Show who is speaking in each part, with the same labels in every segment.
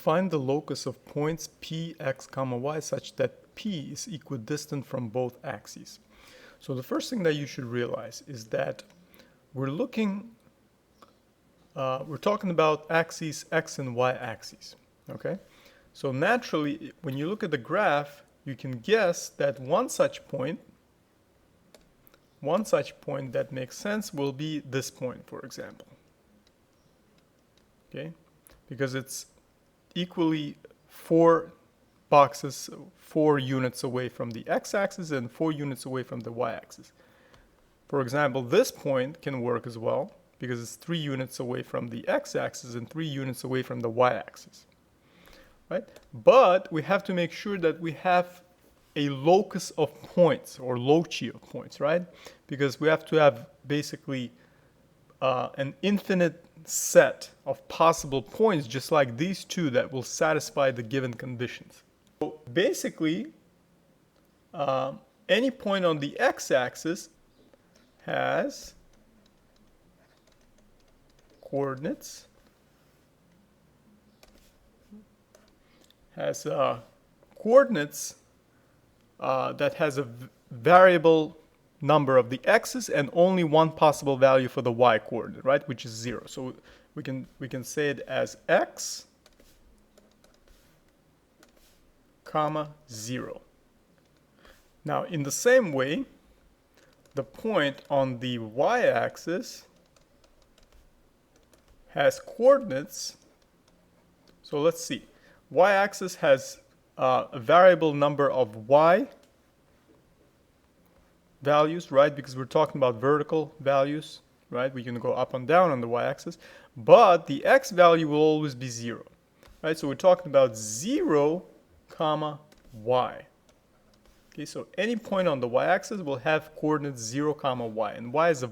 Speaker 1: Find the locus of points p, x, comma, y such that p is equidistant from both axes. So the first thing that you should realize is that we're talking about axes x and y axes, okay? So naturally, when you look at the graph, you can guess that one such point that makes sense will be this point, for example, okay? Because it's equally 4 units away from the x-axis and 4 units away from the y-axis. For example, this point can work as well because it's 3 units away from the x-axis and 3 units away from the y-axis, right? But we have to make sure that we have a locus of points or LOCI of points, right? Because we have to have basically an infinite set of possible points just like these two that will satisfy the given conditions. So basically, any point on the x-axis has coordinates, that has a variable number of the x's and only one possible value for the y coordinate, right, which is 0. So we can say it as x, comma 0. Now in the same way, the point on the y-axis has coordinates. So let's see. Y-axis has a variable number of y values, right? Because we're talking about vertical values, right? We can go up and down on the y-axis, but the x value will always be 0, right? So we're talking about 0, comma y. Okay, so any point on the y-axis will have coordinates 0, comma y, and y is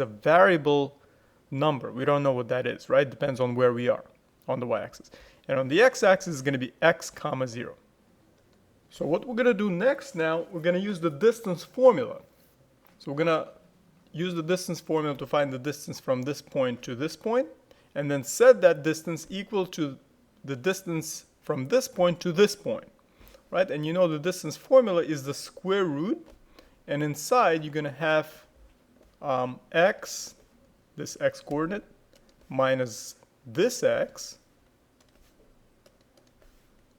Speaker 1: a variable number. We don't know what that is, right? Depends on where we are on the y-axis. And on the x-axis is going to be x, comma 0. So what we're going to do next now, we're going to use the distance formula. So we're going to use the distance formula to find the distance from this point to this point, and then set that distance equal to the distance from this point to this point, right? And you know the distance formula is the square root, and inside you're going to have x, this x coordinate, minus this x,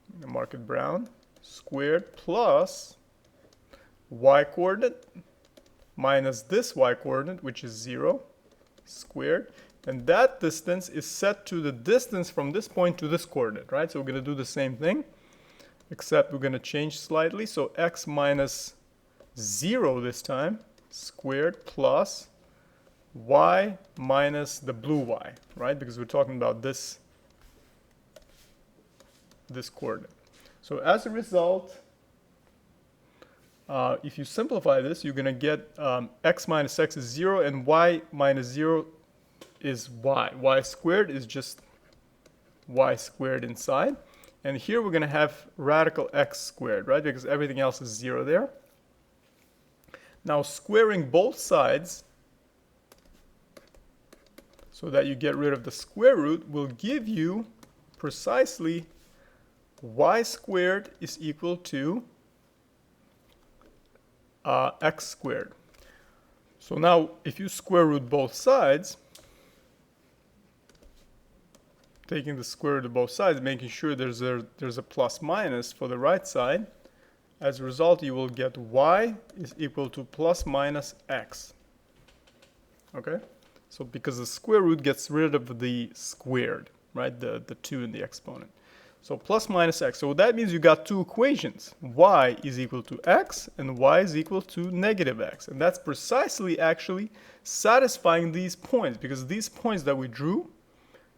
Speaker 1: I'm going to mark it brown, squared, plus y coordinate minus this y coordinate, which is 0, squared. And that distance is set to the distance from this point to this coordinate, right? So we're going to do the same thing, except we're going to change slightly. So x minus 0 this time, squared, plus y minus the blue y, right? Because we're talking about this coordinate. So as a result, if you simplify this, you're going to get x minus x is 0, and y minus 0 is y. Y squared is just y squared inside. And here we're going to have radical x squared, right? Because everything else is 0 there. Now squaring both sides so that you get rid of the square root will give you precisely y squared is equal to x squared. So now if you square root both sides, taking the square root of both sides, making sure there's a plus minus for the right side, as a result you will get y is equal to plus minus x. Okay? So because the square root gets rid of the squared, right? The 2 in the exponent. So plus minus x. So that means you got two equations. Y is equal to x and y is equal to negative x. And that's precisely actually satisfying these points, because these points that we drew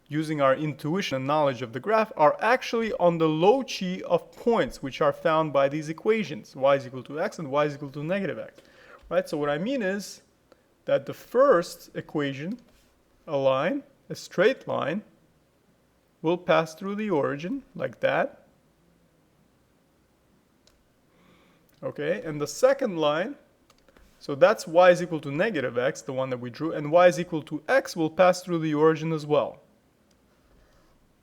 Speaker 1: using our intuition and knowledge of the graph are actually on the LOCI of points, which are found by these equations. Y is equal to x and y is equal to negative x. Right? So what I mean is that the first equation, a straight line, will pass through the origin like that. Okay, and the second line, so that's y is equal to negative x, the one that we drew, and y is equal to x will pass through the origin as well.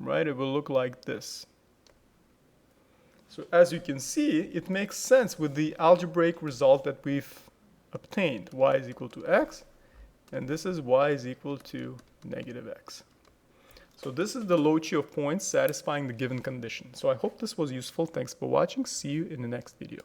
Speaker 1: right? It will look like this. So as you can see, it makes sense with the algebraic result that we've obtained. Y is equal to x, and this is y is equal to negative x. So this is the LOCI of points satisfying the given condition. So I hope this was useful. Thanks for watching. See you in the next video.